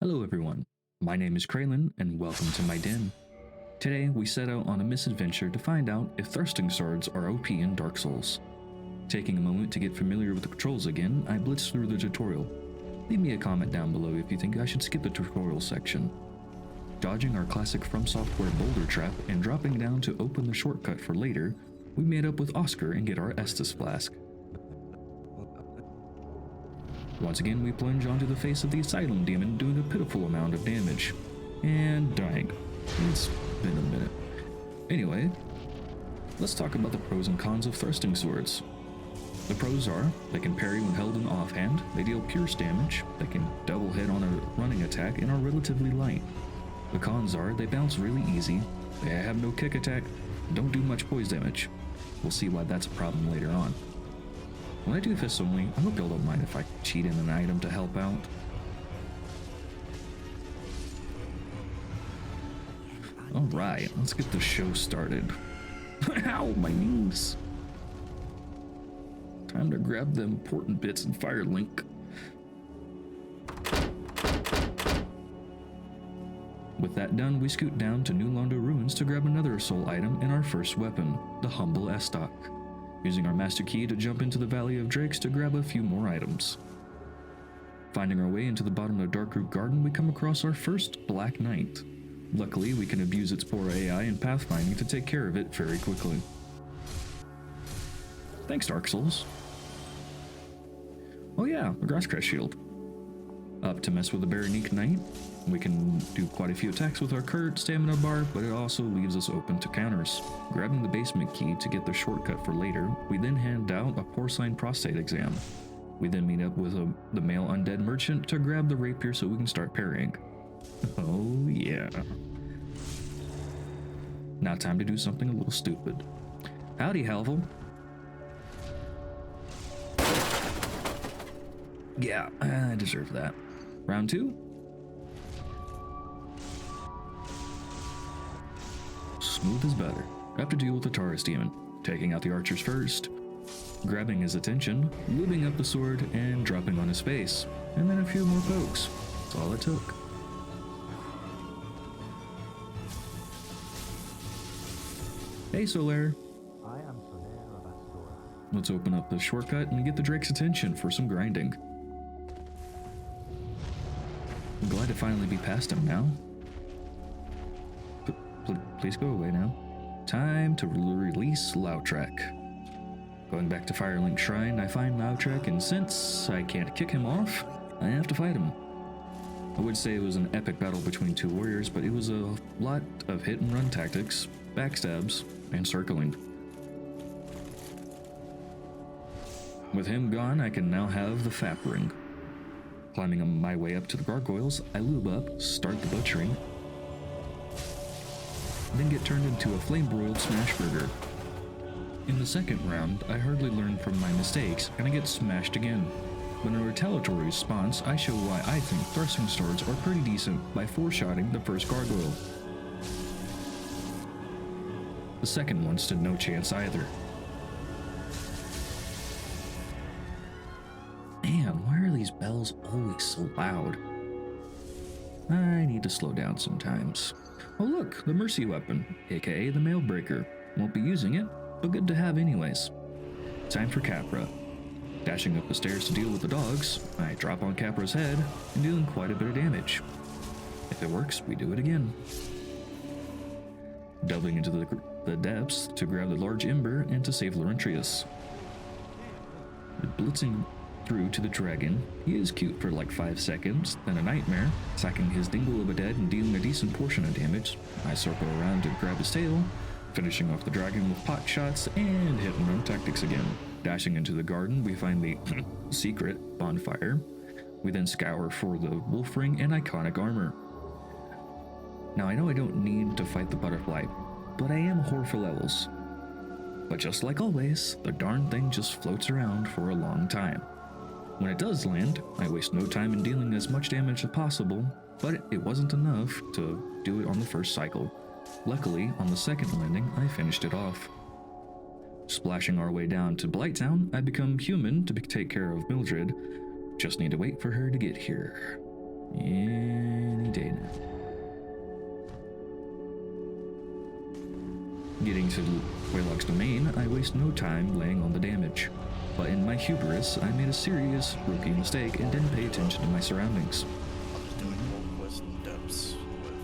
Hello everyone, my name is Kraylin and welcome to my den. Today we set out on a misadventure to find out if thrusting swords are OP in Dark Souls. Taking a moment to get familiar with the controls again, I blitzed through the tutorial. Leave me a comment down below if you think I should skip the tutorial section. Dodging our classic From Software boulder trap and dropping down to open the shortcut for later, we made up with Oscar and get our Estus flask. Once again, we plunge onto the face of the Asylum Demon, doing a pitiful amount of damage. And dying. It's been a minute. Anyway, let's talk about the pros and cons of thrusting swords. The pros are, they can parry when held in offhand, they deal pierce damage, they can double hit on a running attack, and are relatively light. The cons are, they bounce really easy, they have no kick attack, and don't do much poise damage. We'll see why that's a problem later on. When I do fists only, I hope y'all don't mind if I cheat in an item to help out. Alright, let's get the show started. Ow, my knees! Time to grab the important bits and fire link. With that done, we scoot down to New Londo Ruins to grab another soul item and our first weapon, the Humble Estoc, using our master key to jump into the Valley of Drakes to grab a few more items. Finding our way into the bottom of Darkroot Garden, we come across our first Black Knight. Luckily, we can abuse its poor AI and pathfinding to take care of it very quickly. Thanks, Dark Souls. Oh yeah, a Grasscrest shield. Up to mess with the Baronique Knight. We can do quite a few attacks with our current stamina bar, but it also leaves us open to counters. Grabbing the basement key to get the shortcut for later, we then hand out a porcine prostate exam. We then meet up with the male undead merchant to grab the rapier so we can start parrying. Oh yeah. Now time to do something a little stupid. Howdy, Halvel. Yeah, I deserve that. Round two. Smooth as butter. Have to deal with the Taurus demon, taking out the archers first, grabbing his attention, looping up the sword, and dropping on his face, and then a few more pokes. That's all it took. Hey Solaire. I am Solaire of Astor. Let's open up the shortcut and get the Drake's attention for some grinding. I'm glad to finally be past him now. Please go away now. Time to release Lautrec. Going back to Firelink Shrine, I find Lautrec, and since I can't kick him off, I have to fight him. I would say it was an epic battle between two warriors, but it was a lot of hit and run tactics, backstabs, and circling. With him gone, I can now have the Fap Ring. Climbing my way up to the gargoyles, I lube up, start the butchering, then get turned into a flame-broiled smash burger. In the second round, I hardly learn from my mistakes, and I get smashed again. But in a retaliatory response, I show why I think thrusting swords are pretty decent by four-shotting the first gargoyle. The second one stood no chance either. Man, why are these bells always so loud? I need to slow down sometimes. Oh look, the Mercy weapon, aka the Mailbreaker. Won't be using it, but good to have anyways. Time for Capra. Dashing up the stairs to deal with the dogs, I drop on Capra's head and dealing quite a bit of damage. If it works, we do it again. Delving into the depths to grab the large ember and to save Laurentius. Blitzing through to the dragon. He is cute for like 5 seconds, then a nightmare, sacking his dingle of a dead and dealing a decent portion of damage. I circle around to grab his tail, finishing off the dragon with pot shots and hit and run tactics again. Dashing into the garden, we find the secret bonfire. We then scour for the wolf ring and iconic armor. Now I know I don't need to fight the butterfly, but I am a whore for levels. But just like always, the darn thing just floats around for a long time. When it does land, I waste no time in dealing as much damage as possible, but it wasn't enough to do it on the first cycle. Luckily, on the second landing, I finished it off. Splashing our way down to Blighttown, I become human to take care of Mildred. Just need to wait for her to get here. And any day now. Getting to Waylock's domain, I waste no time laying on the damage. But in my hubris, I made a serious rookie mistake and didn't pay attention to my surroundings. I'm just doing more quest depths with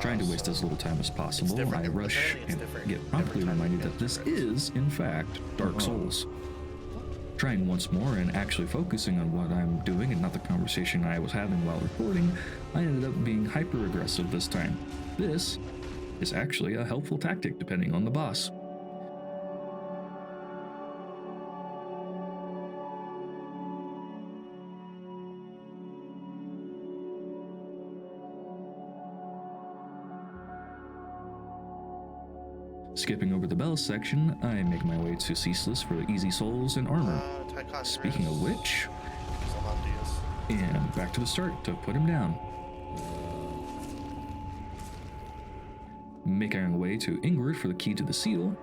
Trying to waste as little time as possible, I rush and get promptly reminded that this is, in fact, Dark Souls. Trying once more and actually focusing on what I'm doing and not the conversation I was having while recording, I ended up being hyper-aggressive this time. This is actually a helpful tactic depending on the boss. Skipping over the bells section, I make my way to Ceaseless for easy souls and armor. Speaking of which, and back to the start to put him down. Making our way to Ingrid for the key to the seal,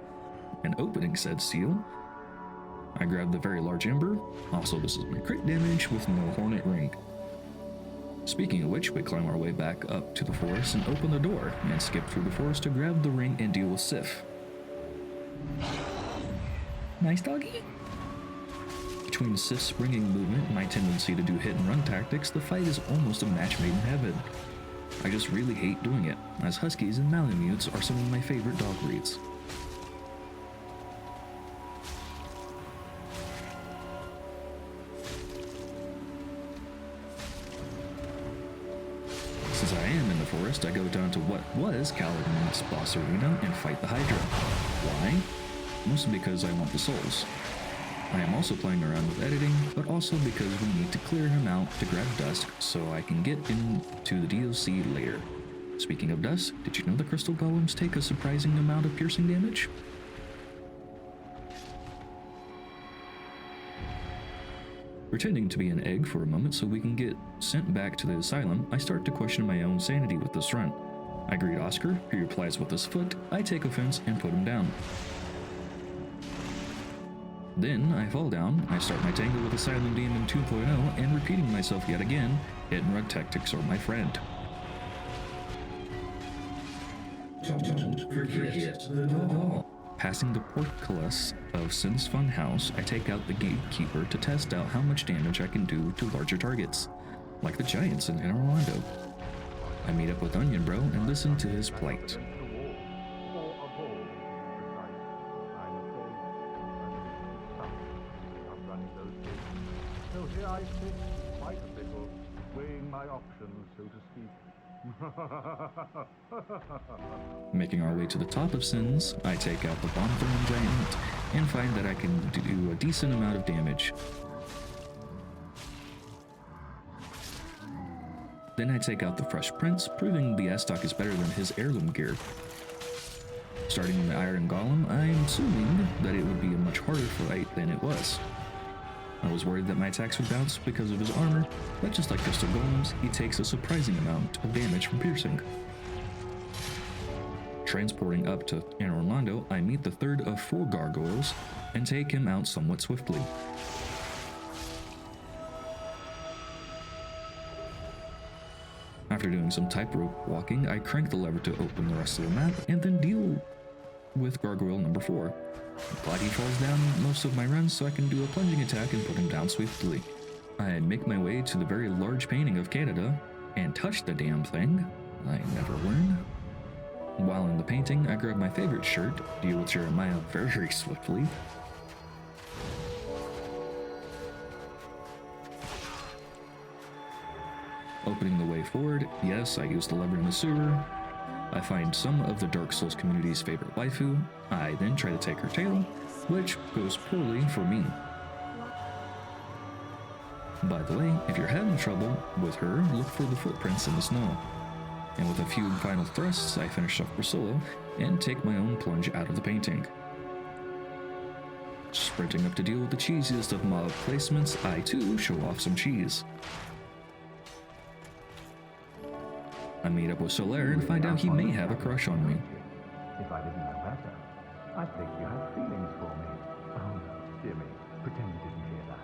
and opening said seal. I grab the very large ember, also this is my crit damage with no hornet ring. Speaking of which, we climb our way back up to the forest and open the door, and skip through the forest to grab the ring and deal with Sif. Nice doggy. Between Sif's springing movement and my tendency to do hit and run tactics, the fight is almost a match made in heaven. I just really hate doing it, as Huskies and Malamutes are some of my favorite dog breeds. Since I am in the forest, I go down to what was Caliban's boss arena and fight the Hydra. Why? Mostly because I want the souls. I am also playing around with editing, but also because we need to clear him out to grab Dusk so I can get into the DLC later. Speaking of Dusk, did you know the crystal golems take a surprising amount of piercing damage? Pretending to be an egg for a moment so we can get sent back to the asylum, I start to question my own sanity with this run. I greet Oscar, he replies with his foot, I take offense and put him down. Then I fall down, I start my tangle with Asylum Demon 2.0 and repeating myself yet again, hit and run tactics are my friend. Don't forget the doll. Passing the portcullis of Sin's Fun House, I take out the gatekeeper to test out how much damage I can do to larger targets, like the giants in Anne Arundel. I meet up with Onion Bro and listen to his plight. So here I sit, quite a little, weighing my options, so to speak. Making our way to the top of Sins, I take out the Bonthorn Giant and find that I can do a decent amount of damage. Then I take out the Fresh Prince, proving the S-Stock is better than his heirloom gear. Starting in the Iron Golem, I'm assuming that it would be a much harder fight than it was. I was worried that my attacks would bounce because of his armor, but just like Crystal Golems, he takes a surprising amount of damage from piercing. Transporting up to Anne Orlando, I meet the third of 4 gargoyles and take him out somewhat swiftly. After doing some tightrope walking, I crank the lever to open the rest of the map and then deal with gargoyle number 4. Glad he falls down most of my runs so I can do a plunging attack and put him down swiftly. I make my way to the very large painting of Canada and touch the damn thing. I never learn. While in the painting, I grab my favorite shirt, deal with Jeremiah very swiftly. Opening the way forward, yes, I use the lever in the sewer. I find some of the Dark Souls community's favorite waifu. I then try to take her tail, which goes poorly for me. By the way, if you're having trouble with her, look for the footprints in the snow. And with a few final thrusts, I finish off Priscilla and take my own plunge out of the painting. Sprinting up to deal with the cheesiest of mob placements, I too show off some cheese. I meet up with Solaire and find out he may have a crush on me. If I didn't know better, I'd think you had feelings for me. Oh, dear me, pretend you didn't hear that.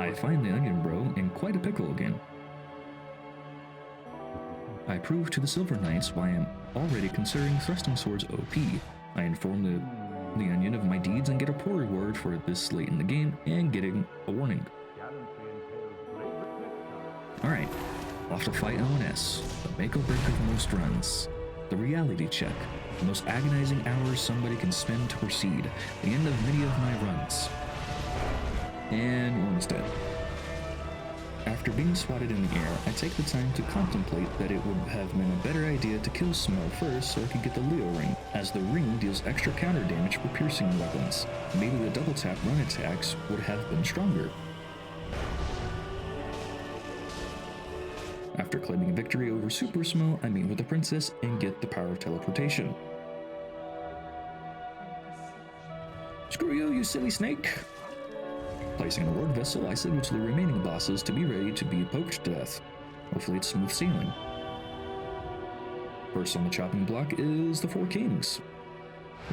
I find the onion bro in quite a pickle again. I prove to the Silver Knights why I'm already considering thrusting swords OP. I inform the onion of my deeds and get a poor reward for this late in the game and getting a warning. Alright, off to fight ONS, the make or break of most runs. The reality check, the most agonizing hours somebody can spend to proceed, the end of many of my runs. And Orm's dead. After being swatted in the air, I take the time to contemplate that it would have been a better idea to kill Small first so I could get the Leo ring, as the ring deals extra counter damage for piercing weapons. Maybe the double tap run attacks would have been stronger. After claiming victory over Super Smo, I meet with the princess and get the power of teleportation. Screw you, you silly snake! Placing an ward vessel, I signal to the remaining bosses to be ready to be poked to death. Hopefully it's smooth sailing. First on the chopping block is the Four Kings.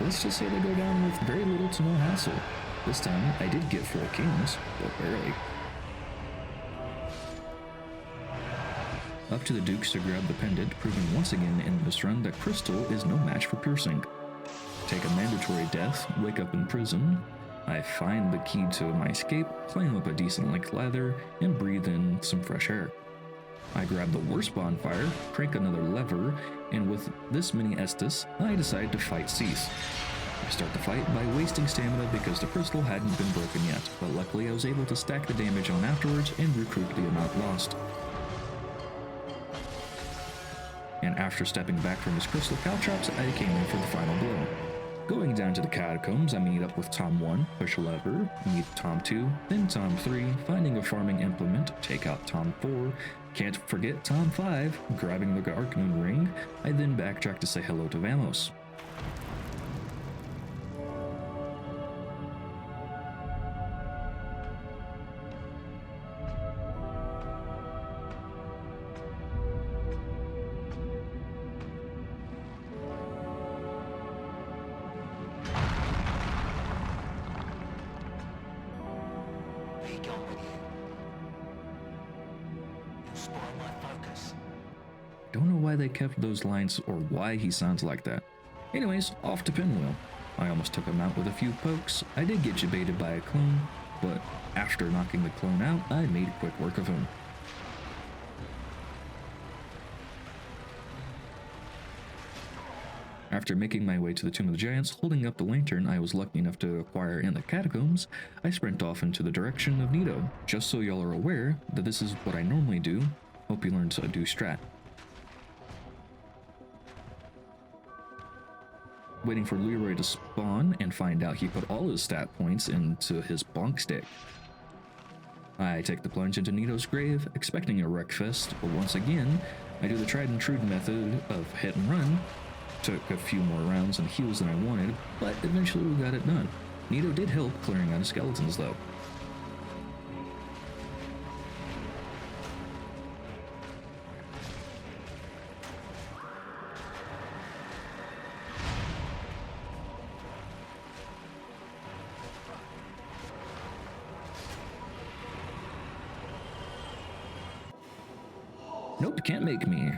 Let's just say they go down with very little to no hassle. This time I did get 4 kings, but barely. Up to the Dukes to grab the pendant, proving once again in this run that Crystal is no match for piercing. Take a mandatory death, wake up in prison. I find the key to my escape, climb up a decent length ladder, and breathe in some fresh air. I grab the worst bonfire, crank another lever, and with this many Estus, I decide to fight Cease. I start the fight by wasting stamina because the crystal hadn't been broken yet, but luckily I was able to stack the damage on afterwards and recoup the amount lost. And after stepping back from his crystal caltrops, I came in for the final blow. Going down to the catacombs, I meet up with Tom 1, push a lever, meet Tom 2, then Tom 3, finding a farming implement, take out Tom 4, can't forget Tom 5, grabbing the Arcmoon ring. I then backtrack to say hello to Vamos. Don't know why they kept those lines or why he sounds like that. Anyways, off to Pinwheel. I almost took him out with a few pokes. I did get jebaited by a clone, but after knocking the clone out, I made quick work of him. After making my way to the Tomb of the Giants, holding up the lantern I was lucky enough to acquire in the catacombs, I sprint off into the direction of Nito. Just so y'all are aware that this is what I normally do, hope you learn to do strat. Waiting for Leroy to spawn and find out he put all his stat points into his bonk stick. I take the plunge into Nito's grave, expecting a wreckfest, but once again, I do the tried and true method of hit and run. Took a few more rounds and heals than I wanted, but eventually we got it done. Nito did help clearing out of skeletons though. Nope, can't make me.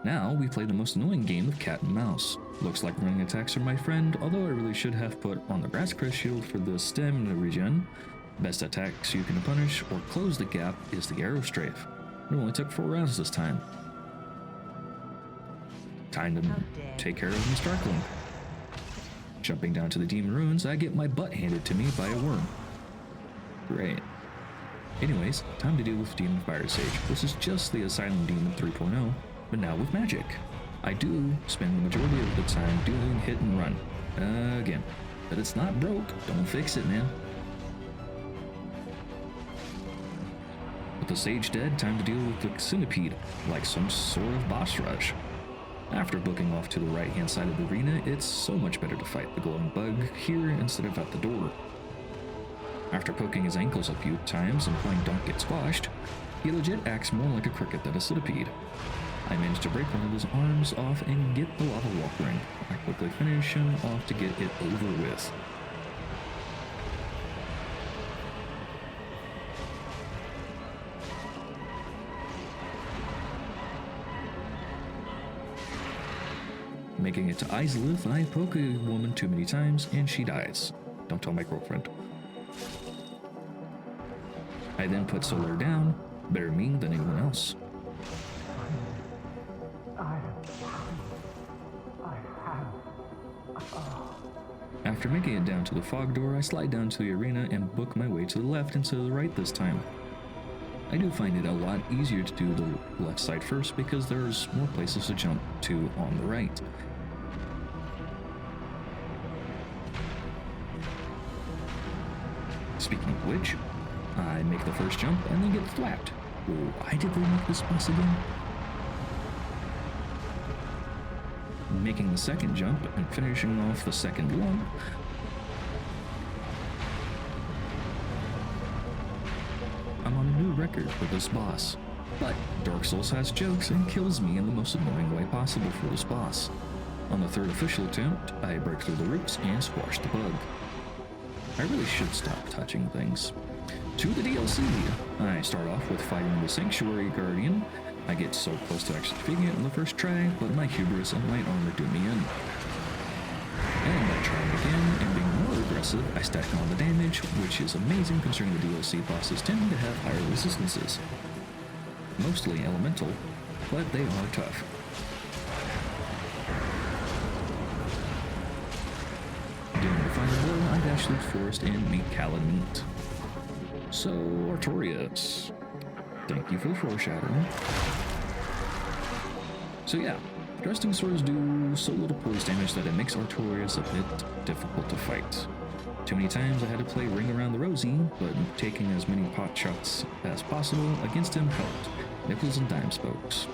Now we play the most annoying game of cat and mouse. Looks like running attacks are my friend, although I really should have put on the grass crest shield for the stamina regen. Best attacks you can punish or close the gap is the arrow strafe. It only took 4 rounds this time. Time to take care of Mr. Darkling. Jumping down to the demon ruins, I get my butt handed to me by a worm. Great. Anyways, time to deal with Demon Fire Sage. This is just the Asylum Demon 3.0, but now with magic. I do spend the majority of the time doing hit and run. Again, but it's not broke, don't fix it, man. With the Sage dead, time to deal with the Centipede, like some sort of boss rush. After booking off to the right hand side of the arena, it's so much better to fight the glowing bug here instead of at the door. After poking his ankles a few times and playing Don't Get Squashed, he legit acts more like a cricket than a centipede. I managed to break one of his arms off and get the lava walk ring. I quickly finish him off to get it over with. Making it to Izalith, I poke a woman too many times and she dies. Don't tell my girlfriend. I then put Solar down, better me than anyone else. After making it down to the fog door, I slide down to the arena and book my way to the left instead of the right this time. I do find it a lot easier to do the left side first because there's more places to jump to on the right. Speaking of which, I make the first jump and then get flapped. Why did they make this boss again? Making the second jump and finishing off the second one. I'm on a new record for this boss, but Dark Souls has jokes and kills me in the most annoying way possible for this boss. On the third official attempt, I break through the roots and squash the bug. I really should stop touching things. To the DLC, I start off with fighting the Sanctuary Guardian. I get so close to actually defeating it on the first try, but my hubris and light armor do me in. And I try again, and being more aggressive, I stack on the damage, which is amazing considering the DLC bosses tend to have higher resistances. Mostly elemental, but they are tough. Doing the final blow, I dash through the forest and meet Calamite. So, Artorias. Thank you for the foreshadowing. So yeah, thrusting swords do so little poise damage that it makes Artorias a bit difficult to fight. Too many times I had to play Ring Around the Rosie, but taking as many pot shots as possible against him helped. Nickels and dime spokes.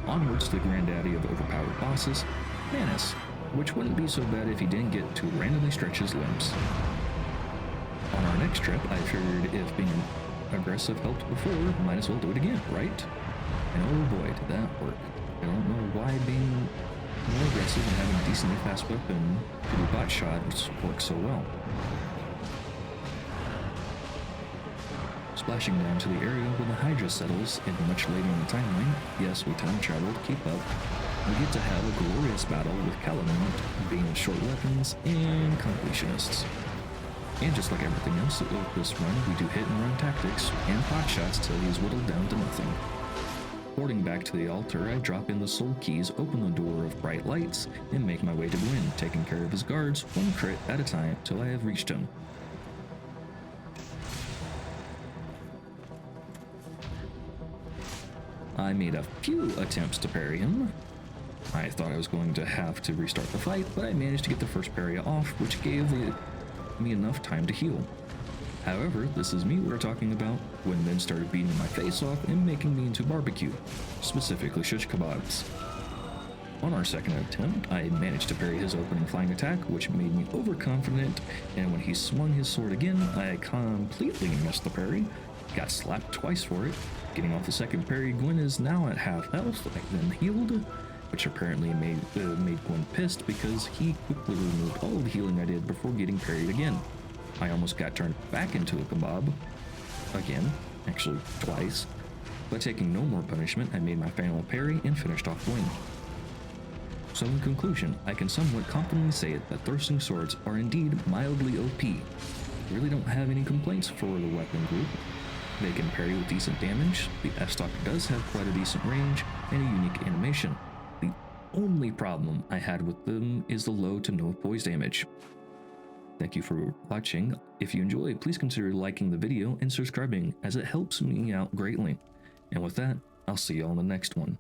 Onwards to the granddaddy of overpowered bosses, Manus, which wouldn't be so bad if he didn't get to randomly stretch his limbs. On our next trip, I figured if being aggressive helped before, might as well do it again, right? And oh boy, did that work. I don't know why being more aggressive and having a decently fast weapon to do bot shots works so well. Splashing down to the area where the Hydra settles, and much later in the timeline, yes, we time traveled, keep up, we get to have a glorious battle with Calamite being short weapons and completionists. And just like everything else with this run, we do hit and run tactics and pot shots till he's whittled down to nothing. Boarding back to the altar, I drop in the soul keys, open the door of bright lights, and make my way to Gwyn, taking care of his guards one crit at a time till I have reached him. I made a few attempts to parry him. I thought I was going to have to restart the fight, but I managed to get the first parry off, which gave me enough time to heal. However, this is me we're talking about when men started beating my face off and making me into barbecue, specifically shish kebabs. On our second attempt, I managed to parry his opening flying attack, which made me overconfident, and when he swung his sword again, I completely missed the parry, got slapped twice for it. Getting off the second parry, Gwyn is now at half health, I then healed, which apparently made Gwyn pissed because he quickly removed all of the healing I did before getting parried again. I almost got turned back into a kebab, again, actually twice, but taking no more punishment, I made my final parry and finished off Gwyn. So in conclusion, I can somewhat confidently say that thrusting swords are indeed mildly OP. I really don't have any complaints for the weapon group. They can parry with decent damage, the F-Stock does have quite a decent range, and a unique animation. The only problem I had with them is the low to no poise damage. Thank you for watching. If you enjoyed, please consider liking the video and subscribing as it helps me out greatly. And with that, I'll see you all in the next one.